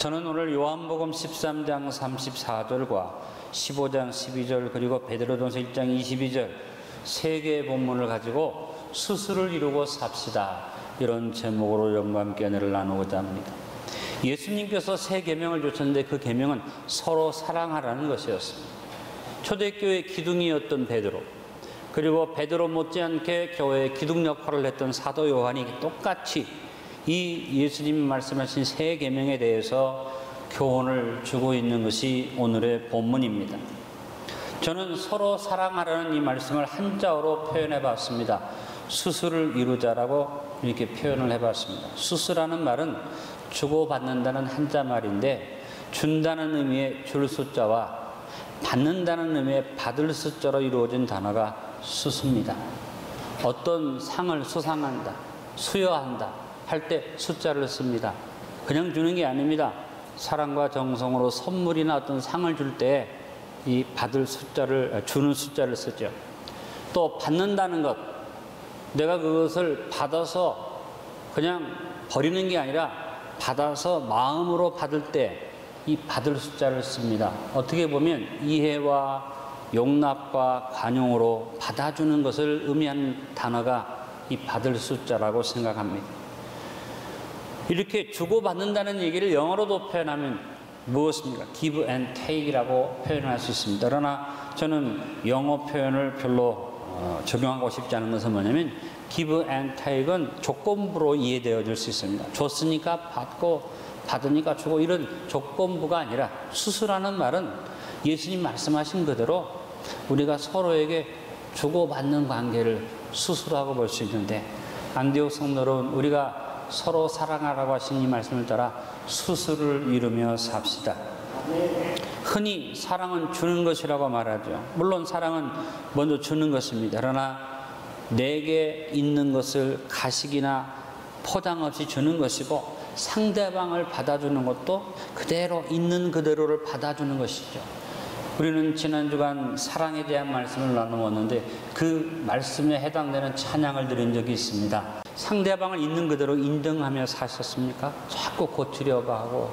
저는 오늘 요한복음 13장 34절과 15장 12절 그리고 베드로전서 1장 22절 세 개의 본문을 가지고 스스로를 이루고 삽시다, 이런 제목으로 여러분과 함께 은혜를 나누고자 합니다. 예수님께서 세 계명을 주셨는데 그 계명은 서로 사랑하라는 것이었습니다. 초대교회 기둥이었던 베드로, 그리고 베드로 못지않게 교회의 기둥 역할을 했던 사도 요한이 똑같이 이 예수님이 말씀하신 세 계명에 대해서 교훈을 주고 있는 것이 오늘의 본문입니다. 저는 서로 사랑하라는 이 말씀을 한자어로 표현해 봤습니다. 수수를 이루자라고 이렇게 표현을 해 봤습니다. 수수라는 말은 주고받는다는 한자 말인데, 준다는 의미의 줄 숫자와 받는다는 의미의 받을 숫자로 이루어진 단어가 수수입니다. 어떤 상을 수상한다, 수여한다 할 때 숫자를 씁니다. 그냥 주는 게 아닙니다. 사랑과 정성으로 선물이나 어떤 상을 줄 때 이 받을 숫자를, 주는 숫자를 쓰죠. 또 받는다는 것, 내가 그것을 받아서 그냥 버리는 게 아니라 받아서 마음으로 받을 때 이 받을 숫자를 씁니다. 어떻게 보면 이해와 용납과 관용으로 받아주는 것을 의미하는 단어가 이 받을 숫자라고 생각합니다. 이렇게 주고받는다는 얘기를 영어로도 표현하면 무엇입니까? give and take이라고 표현할 수 있습니다. 그러나 저는 영어 표현을 별로 적용하고 싶지 않은 것은 뭐냐면, give and take은 조건부로 이해되어질 수 있습니다. 줬으니까 받고 받으니까 주고, 이런 조건부가 아니라 수수라는 말은 예수님 말씀하신 그대로 우리가 서로에게 주고받는 관계를 수수라고 볼 수 있는데, 안디옥 성도 여러분, 우리가 서로 사랑하라고 하신 이 말씀을 따라 수수를 이루며 삽시다. 흔히 사랑은 주는 것이라고 말하죠. 물론 사랑은 먼저 주는 것입니다. 그러나 내게 있는 것을 가식이나 포장 없이 주는 것이고, 상대방을 받아주는 것도 그대로 있는 그대로를 받아주는 것이죠. 우리는 지난 주간 사랑에 대한 말씀을 나누었는데 그 말씀에 해당되는 찬양을 드린 적이 있습니다. 상대방을 있는 그대로 인정하며 사셨습니까? 자꾸 고치려고 하고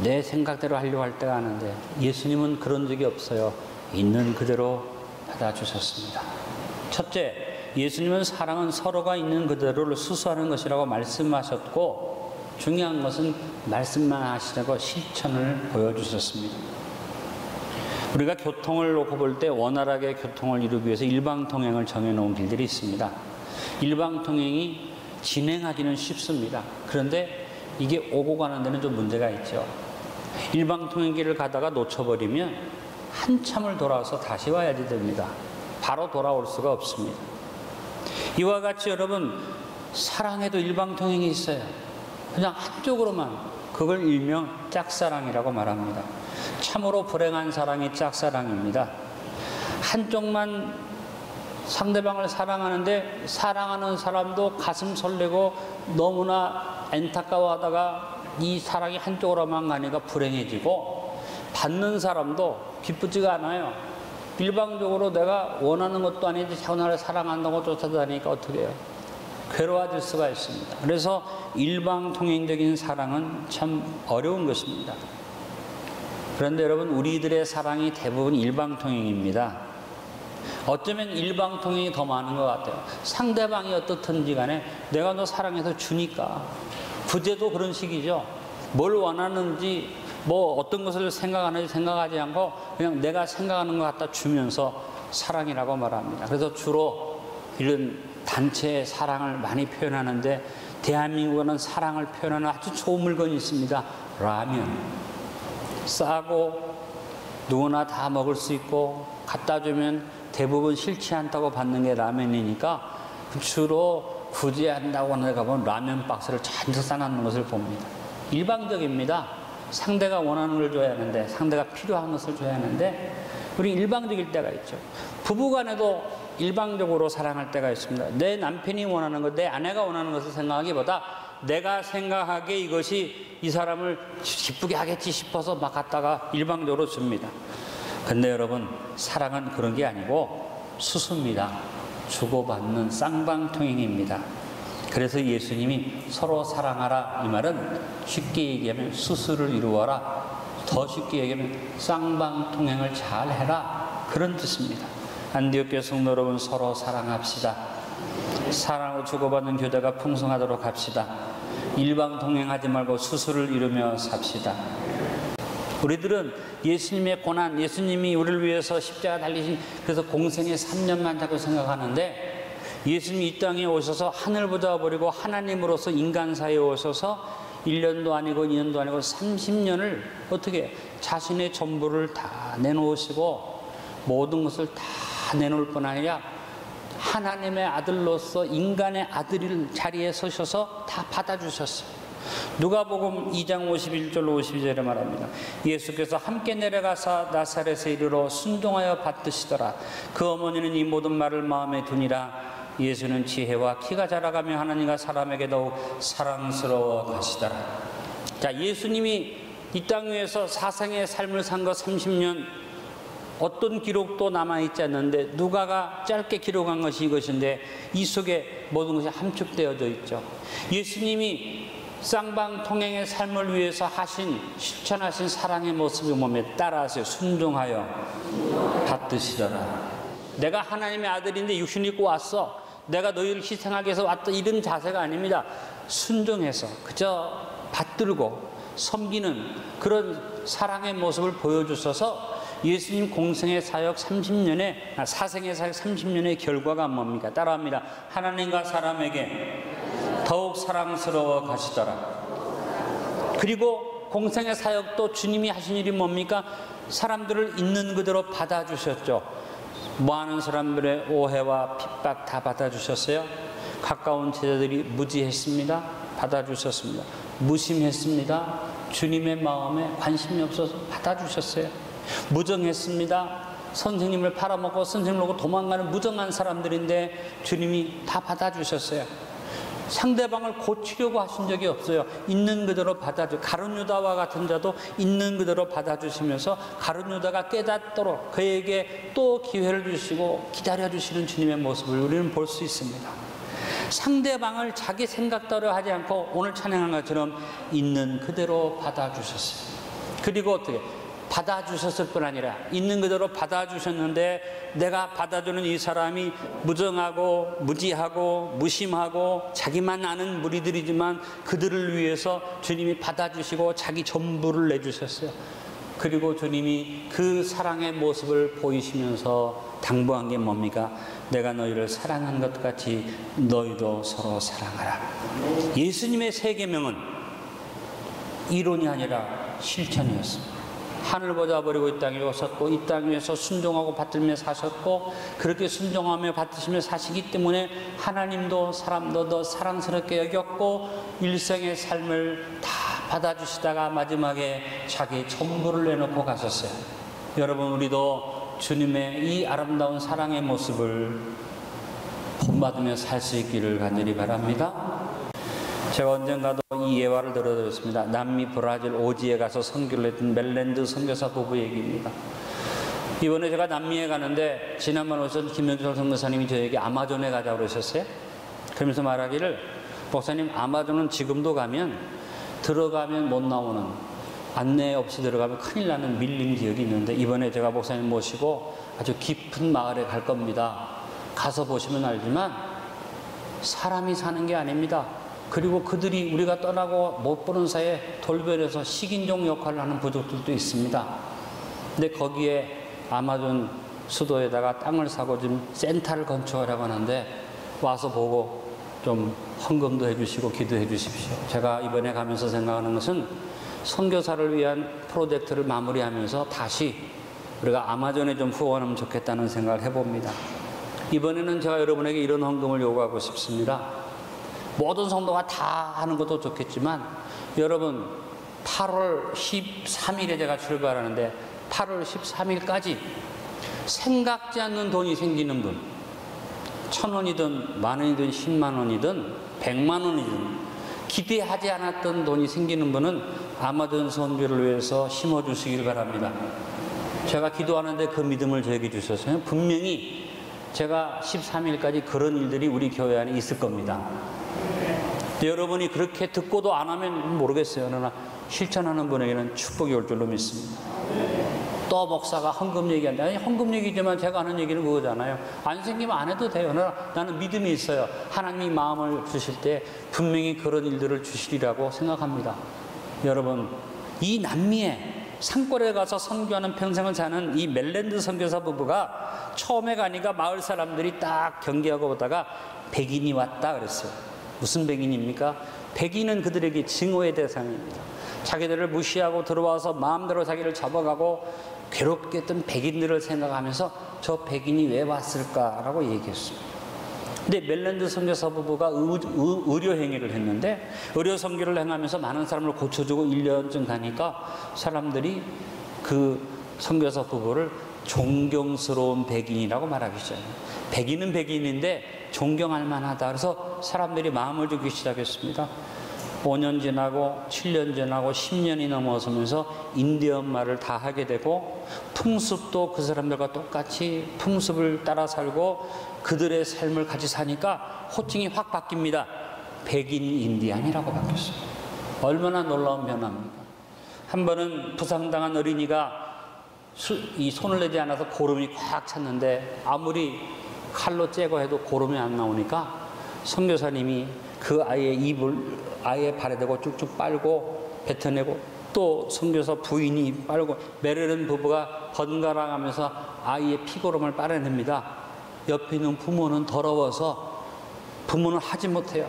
내 생각대로 하려고 할 때가 아는데, 예수님은 그런 적이 없어요. 있는 그대로 받아주셨습니다. 첫째, 예수님은 사랑은 서로가 있는 그대로를 수수하는 것이라고 말씀하셨고, 중요한 것은 말씀만 하시자고 실천을 보여주셨습니다. 우리가 교통을 놓고 볼 때 원활하게 교통을 이루기 위해서 일방통행을 정해놓은 길들이 있습니다. 일방통행이 진행하기는 쉽습니다. 그런데 이게 오고 가는 데는 좀 문제가 있죠. 일방통행길을 가다가 놓쳐버리면 한참을 돌아와서 다시 와야지 됩니다. 바로 돌아올 수가 없습니다. 이와 같이 여러분, 사랑에도 일방통행이 있어요. 그냥 한쪽으로만, 그걸 일명 짝사랑이라고 말합니다. 참으로 불행한 사랑이 짝사랑입니다. 한쪽만 상대방을 사랑하는데 사랑하는 사람도 가슴 설레고 너무나 안타까워하다가 이 사랑이 한쪽으로만 가니까 불행해지고, 받는 사람도 기쁘지가 않아요. 일방적으로 내가 원하는 것도 아닌데 자꾸 나를 사랑한다고 쫓아다니니까 어떻게 해요? 괴로워질 수가 있습니다. 그래서 일방통행적인 사랑은 참 어려운 것입니다. 그런데 여러분, 우리들의 사랑이 대부분 일방통행입니다. 어쩌면 일방통행이 더 많은 것 같아요. 상대방이 어떻든지 간에 내가 너 사랑해서 주니까. 부제도 그런 식이죠. 뭘 원하는지, 뭐 어떤 것을 생각하는지 생각하지 않고 그냥 내가 생각하는 것 갖다 주면서 사랑이라고 말합니다. 그래서 주로 이런 단체의 사랑을 많이 표현하는데, 대한민국에는 사랑을 표현하는 아주 좋은 물건이 있습니다. 라면. 싸고 누구나 다 먹을 수 있고 갖다 주면 대부분 싫지 않다고 받는 게 라면이니까 주로 구제한다고 내가 보면 라면 박스를 잔뜩 싸놓는 것을 봅니다. 일방적입니다. 상대가 원하는 걸 줘야 하는데, 상대가 필요한 것을 줘야 하는데, 우리 일방적일 때가 있죠. 부부간에도 일방적으로 사랑할 때가 있습니다. 내 남편이 원하는 것, 내 아내가 원하는 것을 생각하기보다 내가 생각하기에 이것이 이 사람을 기쁘게 하겠지 싶어서 막 갖다가 일방적으로 줍니다. 근데 여러분, 사랑은 그런 게 아니고 수수입니다. 주고받는 쌍방통행입니다. 그래서 예수님이 서로 사랑하라 이 말은 쉽게 얘기하면 수술을 이루어라, 더 쉽게 얘기하면 쌍방통행을 잘 해라, 그런 뜻입니다. 안디옥 교회 성도 여러분, 서로 사랑합시다. 사랑으로 주고받는 교제가 풍성하도록 합시다. 일방통행하지 말고 수술을 이루며 삽시다. 우리들은 예수님의 고난, 예수님이 우리를 위해서 십자가 달리신 그래서 공생의 3년만 자꾸 생각하는데, 예수님이 이 땅에 오셔서 하늘보다 버리고 하나님으로서 인간 사이에 오셔서 1년도 아니고 2년도 아니고 30년을 어떻게 자신의 전부를 다 내놓으시고 모든 것을 다 내놓을 뿐 아니라 하나님의 아들로서 인간의 아들일 자리에 서셔서 다 받아주셨어요. 누가복음 2장 51절로 52절에 말합니다. 예수께서 함께 내려가사 나사렛에 이르러 순종하여 받드시더라. 그 어머니는 이 모든 말을 마음에 두니라. 예수는 지혜와 키가 자라가며 하나님과 사람에게 더욱 사랑스러워 가시더라. 자, 예수님이 이 땅 위에서 사생의 삶을 산 거 30년, 어떤 기록도 남아있지 않는데 누가가 짧게 기록한 것이 이것인데 이 속에 모든 것이 함축되어져 있죠. 예수님이 쌍방통행의 삶을 위해서 실천하신 사랑의 모습이 몸에 따라서 순종하여 받드시더라. 내가 하나님의 아들인데 육신 입고 왔어, 내가 너희를 희생하기 위해서 왔다, 이런 자세가 아닙니다. 순종해서 그저 받들고 섬기는 그런 사랑의 모습을 보여주셔서 예수님 공생의 사역 30년의 사생의 사역 30년의 결과가 뭡니까? 따라합니다. 하나님과 사람에게 더욱 사랑스러워 가시더라. 그리고 공생의 사역도 주님이 하신 일이 뭡니까? 사람들을 있는 그대로 받아주셨죠. 많은 사람들의 오해와 핍박 다 받아주셨어요. 가까운 제자들이 무지했습니다. 받아주셨습니다. 무심했습니다. 주님의 마음에 관심이 없어서 받아주셨어요. 무정했습니다. 선생님을 팔아먹고 선생님을 놓고 도망가는 무정한 사람들인데 주님이 다 받아주셨어요. 상대방을 고치려고 하신 적이 없어요. 있는 그대로 가룟 유다와 같은 자도 있는 그대로 받아주시면서 가룟 유다가 깨닫도록 그에게 또 기회를 주시고 기다려주시는 주님의 모습을 우리는 볼 수 있습니다. 상대방을 자기 생각대로 하지 않고 오늘 찬양한 것처럼 있는 그대로 받아주셨어요. 그리고 어떻게 받아주셨을 뿐 아니라 있는 그대로 받아주셨는데 내가 받아주는 이 사람이 무정하고 무지하고 무심하고 자기만 아는 무리들이지만 그들을 위해서 주님이 받아주시고 자기 전부를 내주셨어요. 그리고 주님이 그 사랑의 모습을 보이시면서 당부한 게 뭡니까? 내가 너희를 사랑한 것 같이 너희도 서로 사랑하라. 예수님의 세 계명은 이론이 아니라 실천이었습니다. 하늘보다 버리고 이 땅에 오셨고 이 땅 위에서 순종하고 받들며 사셨고 그렇게 순종하며 받으시며 사시기 때문에 하나님도 사람도 더 사랑스럽게 여겼고 일생의 삶을 다 받아주시다가 마지막에 자기 전부를 내놓고 가셨어요. 여러분, 우리도 주님의 이 아름다운 사랑의 모습을 본받으며 살 수 있기를 간절히 바랍니다. 제가 언젠가도 이 예화를 들어드렸습니다. 남미 브라질 오지에 가서 선교를 했던 멜랜드 선교사 부부 얘기입니다. 이번에 제가 남미에 가는데 지난번 오셨던 김영철 선교사님이 저에게 아마존에 가자고 그러셨어요. 그러면서 말하기를, 목사님, 아마존은 지금도 들어가면 못 나오는, 안내 없이 들어가면 큰일 나는 밀림 지역이 있는데 이번에 제가 목사님 모시고 아주 깊은 마을에 갈 겁니다. 가서 보시면 알지만 사람이 사는 게 아닙니다. 그리고 그들이 우리가 떠나고 못 보는 사이에 돌변해서 식인종 역할을 하는 부족들도 있습니다. 근데 거기에 아마존 수도에다가 땅을 사고 지금 센터를 건축하려고 하는데 와서 보고 좀 헌금도 해주시고 기도해 주십시오. 제가 이번에 가면서 생각하는 것은 선교사를 위한 프로젝트를 마무리하면서 다시 우리가 아마존에 좀 후원하면 좋겠다는 생각을 해봅니다. 이번에는 제가 여러분에게 이런 헌금을 요구하고 싶습니다. 모든 성도가 다 하는 것도 좋겠지만 여러분, 8월 13일에 제가 출발하는데 8월 13일까지 생각지 않는 돈이 생기는 분, 1,000원이든 10,000원이든 100,000원이든 100,000원이든 기대하지 않았던 돈이 생기는 분은 아마존 선교를 위해서 심어주시길 바랍니다. 제가 기도하는데 그 믿음을 저에게 주셨어요. 분명히 제가 13일까지 그런 일들이 우리 교회 안에 있을 겁니다. 여러분이 그렇게 듣고도 안 하면 모르겠어요. 그러나 실천하는 분에게는 축복이 올 줄로 믿습니다. 또 목사가 헌금 얘기한다. 아니, 헌금 얘기지만 제가 하는 얘기는 그거잖아요. 안 생기면 안 해도 돼요. 그러나 나는 믿음이 있어요. 하나님이 마음을 주실 때 분명히 그런 일들을 주시리라고 생각합니다. 여러분, 이 남미에 산골에 가서 선교하는 평생을 사는 이 멜랜드 선교사 부부가 처음에 가니까 마을 사람들이 딱 경계하고 보다가 백인이 왔다 그랬어요. 무슨 백인입니까? 백인은 그들에게 증오의 대상입니다. 자기들을 무시하고 들어와서 마음대로 자기를 잡아가고 괴롭게 했던 백인들을 생각하면서 저 백인이 왜 왔을까라고 얘기했습니다. 근데 멜랜드 선교사 부부가 의료 행위를 했는데 의료 선교를 행하면서 많은 사람을 고쳐주고 1년쯤 가니까 사람들이 그 선교사 부부를 존경스러운 백인이라고 말하기 시작해요. 백인은 백인인데 존경할 만하다. 그래서 사람들이 마음을 주기 시작했습니다. 5년 지나고 7년 지나고 10년이 넘어서면서 인디언 말을 다 하게 되고 풍습도 그 사람들과 똑같이 풍습을 따라 살고 그들의 삶을 같이 사니까 호칭이 확 바뀝니다. 백인 인디안이라고 바뀌었어요. 얼마나 놀라운 변화입니까? 한 번은 부상당한 어린이가 이 손을 내지 않아서 고름이 꽉 찼는데 아무리 칼로 째고 해도 고름이 안 나오니까 선교사님이 그 아이의 입을 아이의 발에 대고 쭉쭉 빨고 뱉어내고 또 선교사 부인이 빨고 메르른 부부가 번갈아 가면서 아이의 피고름을 빨아냅니다. 옆에 있는 부모는 더러워서 부모는 하지 못해요.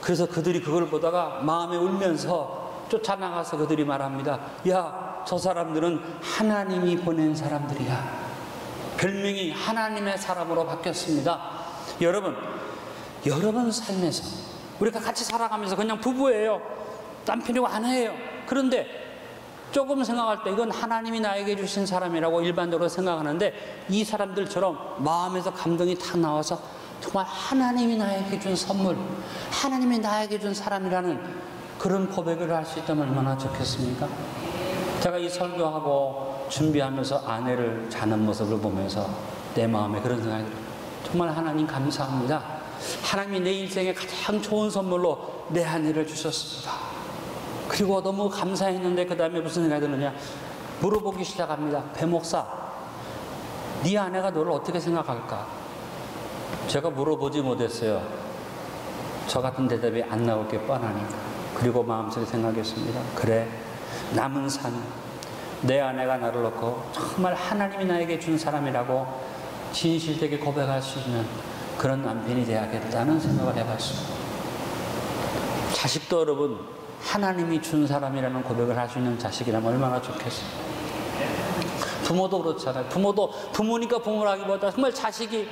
그래서 그들이 그걸 보다가 마음에 울면서 쫓아나가서 그들이 말합니다. 야, 저 사람들은 하나님이 보낸 사람들이야. 별명이 하나님의 사람으로 바뀌었습니다. 여러분 삶에서 우리가 같이 살아가면서 그냥 부부예요. 남편이고 아내예요. 그런데 조금 생각할 때 이건 하나님이 나에게 주신 사람이라고 일반적으로 생각하는데 이 사람들처럼 마음에서 감동이 탁 나와서 정말 하나님이 나에게 준 선물, 하나님이 나에게 준 사람이라는 그런 고백을 할 수 있다면 얼마나 좋겠습니까? 제가 이 설교하고 준비하면서 아내를 자는 모습을 보면서 내 마음에 그런 생각이 들어요. 정말 하나님 감사합니다. 하나님이 내 인생에 가장 좋은 선물로 내 아내를 주셨습니다. 그리고 너무 감사했는데 그 다음에 무슨 생각이 드느냐, 물어보기 시작합니다. 배 목사, 네 아내가 너를 어떻게 생각할까? 제가 물어보지 못했어요. 저 같은 대답이 안 나올 게 뻔하니까. 그리고 마음속에 생각했습니다. 그래, 남은 삶 내 아내가 나를 놓고 정말 하나님이 나에게 준 사람이라고 진실되게 고백할 수 있는 그런 남편이 되어야겠다는 생각을 해봤습니다. 자식도 여러분 하나님이 준 사람이라는 고백을 할 수 있는 자식이라면 얼마나 좋겠어요. 부모도 그렇잖아요. 부모도 부모니까 부모라기보다 정말 자식이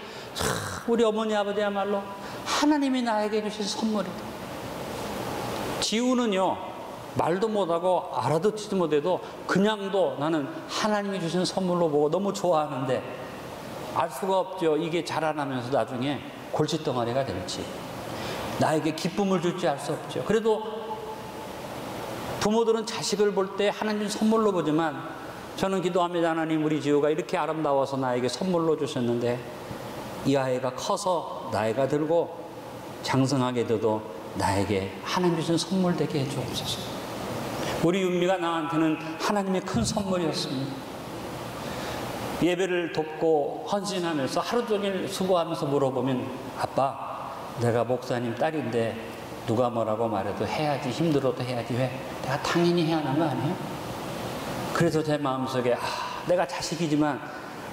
우리 어머니 아버지야말로 하나님이 나에게 주신 선물이다. 지우는요 말도 못하고 알아듣지도 못해도 그냥도 나는 하나님이 주신 선물로 보고 너무 좋아하는데 알 수가 없죠. 이게 자라나면서 나중에 골칫덩어리가 될지 나에게 기쁨을 줄지 알 수 없죠. 그래도 부모들은 자식을 볼 때 하나님 선물로 보지만 저는 기도합니다. 하나님, 우리 지우가 이렇게 아름다워서 나에게 선물로 주셨는데 이 아이가 커서 나이가 들고 장성하게 돼도 나에게 하나님 주신 선물 되게 해주옵소서. 우리 윤미가 나한테는 하나님의 큰 선물이었습니다. 예배를 돕고 헌신하면서 하루 종일 수고하면서 물어보면 아빠, 내가 목사님 딸인데 누가 뭐라고 말해도 해야지, 힘들어도 해야지, 왜? 내가 당연히 해야 하는 거 아니에요? 그래서 제 마음속에 내가 자식이지만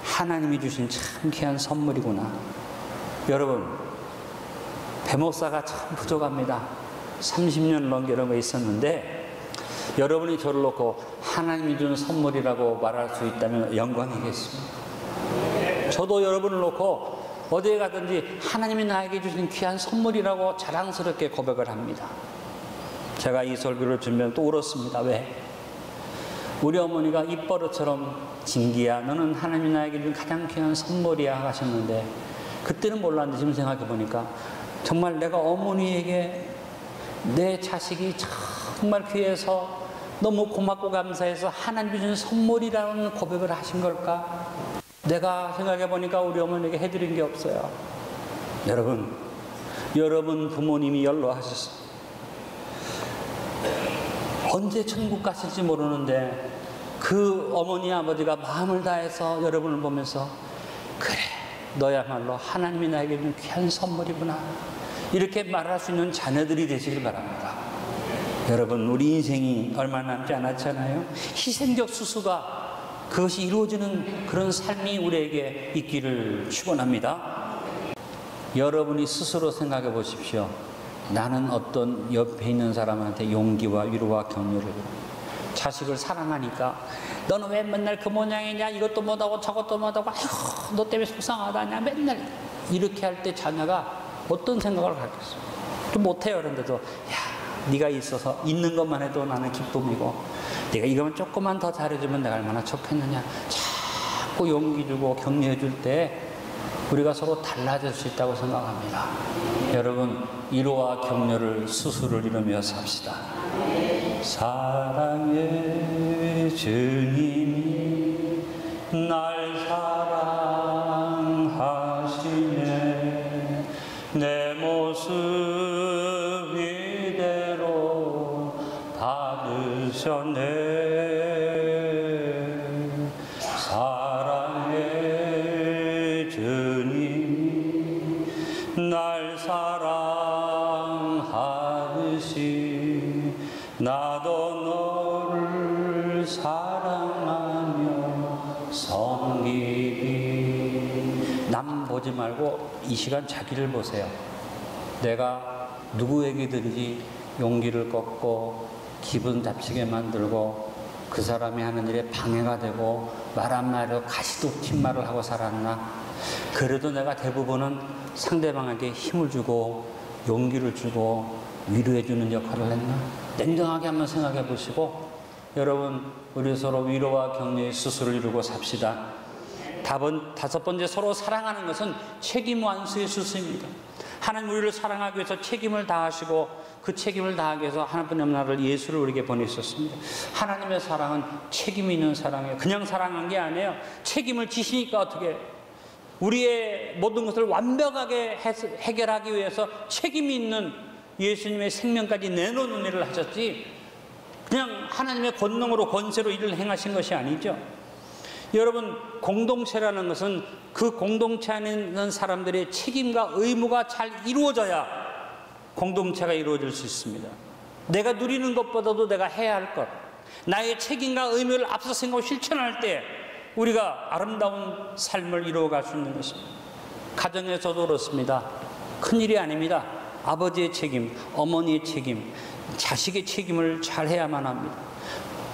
하나님이 주신 참 귀한 선물이구나. 여러분, 배목사가 참 부족합니다. 30년 넘게 거 있었는데 여러분이 저를 놓고 하나님이 준 선물이라고 말할 수 있다면 영광이겠습니다. 저도 여러분을 놓고 어디에 가든지 하나님이 나에게 주신 귀한 선물이라고 자랑스럽게 고백을 합니다. 제가 이 설교를 준비하면 또 울었습니다. 왜? 우리 어머니가 입버릇처럼 진기야, 너는 하나님이 나에게 준 가장 귀한 선물이야 하셨는데 그때는 몰랐는데 지금 생각해 보니까 정말 내가 어머니에게 내 자식이 정말 귀해서 너무 고맙고 감사해서 하나님이 준 선물이라는 고백을 하신 걸까? 내가 생각해 보니까 우리 어머니에게 해드린 게 없어요. 여러분 부모님이 연로하셨어요. 언제 천국 가실지 모르는데 그 어머니 아버지가 마음을 다해서 여러분을 보면서 그래 너야말로 하나님이 나에게 준 귀한 선물이구나 이렇게 말할 수 있는 자녀들이 되시길 바랍니다. 여러분 우리 인생이 얼마 남지 않았잖아요. 희생적 수수가 그것이 이루어지는 그런 삶이 우리에게 있기를 축원합니다. 여러분이 스스로 생각해 보십시오. 나는 어떤 옆에 있는 사람한테 용기와 위로와 격려를 자식을 사랑하니까 너는 왜 맨날 그 모양이냐 이것도 못하고 저것도 못하고 아휴 너 때문에 속상하다냐 맨날 이렇게 할 때 자녀가 어떤 생각을 갖겠어. 또 못해요. 그런데도 야 네가 있어서 있는 것만 해도 나는 기쁨이고 네가 이거만 조금만 더 잘해주면 내가 얼마나 좋겠느냐 자꾸 용기 주고 격려해 줄 때 우리가 서로 달라질 수 있다고 생각합니다. 여러분 위로와 격려를 수수를 이루며 삽시다. 사랑의 주님이 날 사랑하시네 내 모습 이대로 받으셨네 사랑의 주님이 날 사랑하듯이 나도 너를 사랑하며 섬기리. 남 보지 말고 이 시간 자기를 보세요. 내가 누구에게든지 용기를 꺾고 기분 잡치게 만들고 그 사람이 하는 일에 방해가 되고 말 한마디로 가시도 긴 말을 하고 살았나? 그래도 내가 대부분은 상대방에게 힘을 주고 용기를 주고 위로해주는 역할을 했나? 냉정하게 한번 생각해 보시고 여러분 우리 서로 위로와 격려의 수술을 이루고 삽시다. 다섯 번째 서로 사랑하는 것은 책임 완수의 수수입니다. 하나님 우리를 사랑하기 위해서 책임을 다하시고 그 책임을 다하기 위해서 하나님의 나라를 예수를 우리에게 보내셨습니다. 하나님의 사랑은 책임이 있는 사랑이에요. 그냥 사랑한 게 아니에요. 책임을 지시니까 어떻게 우리의 모든 것을 완벽하게 해결하기 위해서 책임이 있는 예수님의 생명까지 내놓는 일을 하셨지 그냥 하나님의 권능으로 권세로 일을 행하신 것이 아니죠. 여러분 공동체라는 것은 그 공동체 안에 있는 사람들의 책임과 의무가 잘 이루어져야 공동체가 이루어질 수 있습니다. 내가 누리는 것보다도 내가 해야 할 것 나의 책임과 의무를 앞서 생각하고 실천할 때 우리가 아름다운 삶을 이루어갈 수 있는 것입니다. 가정에서도 그렇습니다. 큰일이 아닙니다. 아버지의 책임, 어머니의 책임, 자식의 책임을 잘 해야만 합니다.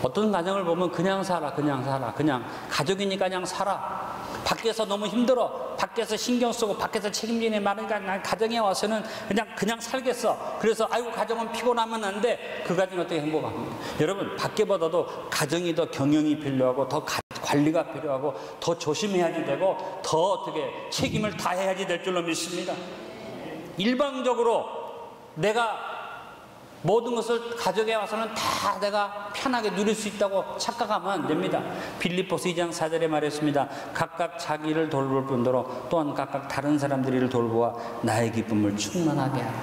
어떤 가정을 보면 그냥 살아 그냥 가족이니까 그냥 살아 밖에서 너무 힘들어 밖에서 신경 쓰고 밖에서 책임지네 말하니까 난 가정에 와서는 그냥 살겠어. 그래서 아이고 가정은 피곤하면 안 돼. 그 가정이 어떻게 행복합니까? 여러분 밖에보다도 가정이 더 경영이 필요하고 더 관리가 필요하고 더 조심해야지 되고 더 어떻게 책임을 다해야지 될 줄로 믿습니다. 일방적으로 내가 모든 것을 가족에 와서는 다 내가 편하게 누릴 수 있다고 착각하면 안 됩니다. 빌립보서 2장 4절에 말했습니다. 각각 자기를 돌볼 뿐더러 또한 각각 다른 사람들을 돌보아 나의 기쁨을 충만하게 하라.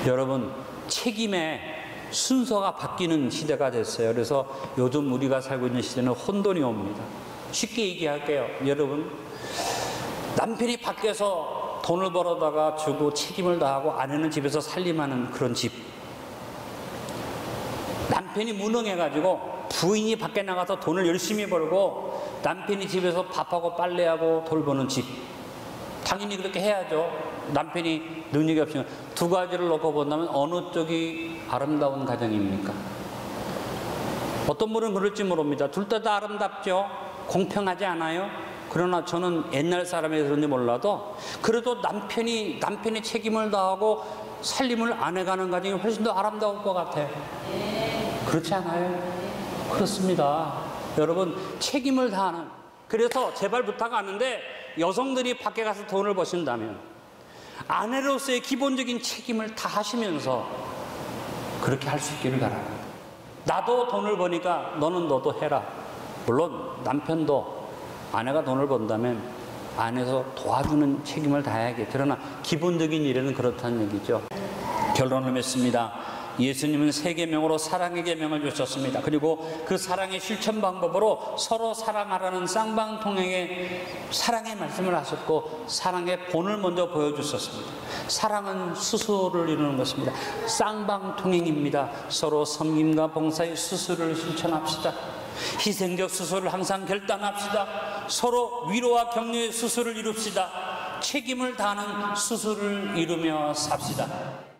여러분 책임의 순서가 바뀌는 시대가 됐어요. 그래서 요즘 우리가 살고 있는 시대는 혼돈이 옵니다. 쉽게 얘기할게요. 여러분 남편이 밖에서 돈을 벌어다가 주고 책임을 다하고 아내는 집에서 살림하는 그런 집. 남편이 무능해가지고 부인이 밖에 나가서 돈을 열심히 벌고 남편이 집에서 밥하고 빨래하고 돌보는 집. 당연히 그렇게 해야죠. 남편이 능력이 없으면 두 가지를 놓고 본다면 어느 쪽이 아름다운 가정입니까? 어떤 분은 그럴지 모릅니다. 둘 다 아름답죠. 공평하지 않아요? 그러나 저는 옛날 사람이 그런지 몰라도 그래도 남편이 책임을 다하고 살림을 안 해가는 가정이 훨씬 더 아름다울 것 같아요. 그렇지 않아요? 그렇습니다. 여러분 책임을 다하는 그래서 제발 부탁하는데 여성들이 밖에 가서 돈을 버신다면 아내로서의 기본적인 책임을 다하시면서 그렇게 할 수 있기를 바랍니다. 나도 돈을 버니까 너도 해라. 물론 남편도 아내가 돈을 번다면 안에서 도와주는 책임을 다해야겠죠. 그러나 기본적인 일에는 그렇다는 얘기죠. 결론을 맺습니다. 예수님은 세 계명으로 사랑의 계명을 주셨습니다. 그리고 그 사랑의 실천 방법으로 서로 사랑하라는 쌍방통행의 사랑의 말씀을 하셨고 사랑의 본을 먼저 보여주셨습니다. 사랑은 수수를 이루는 것입니다. 쌍방통행입니다. 서로 섬김과 봉사의 수수를 실천합시다. 희생적 수수를 항상 결단합시다. 서로 위로와 격려의 수수를 이룹시다. 책임을 다하는 수수를 이루며 삽시다.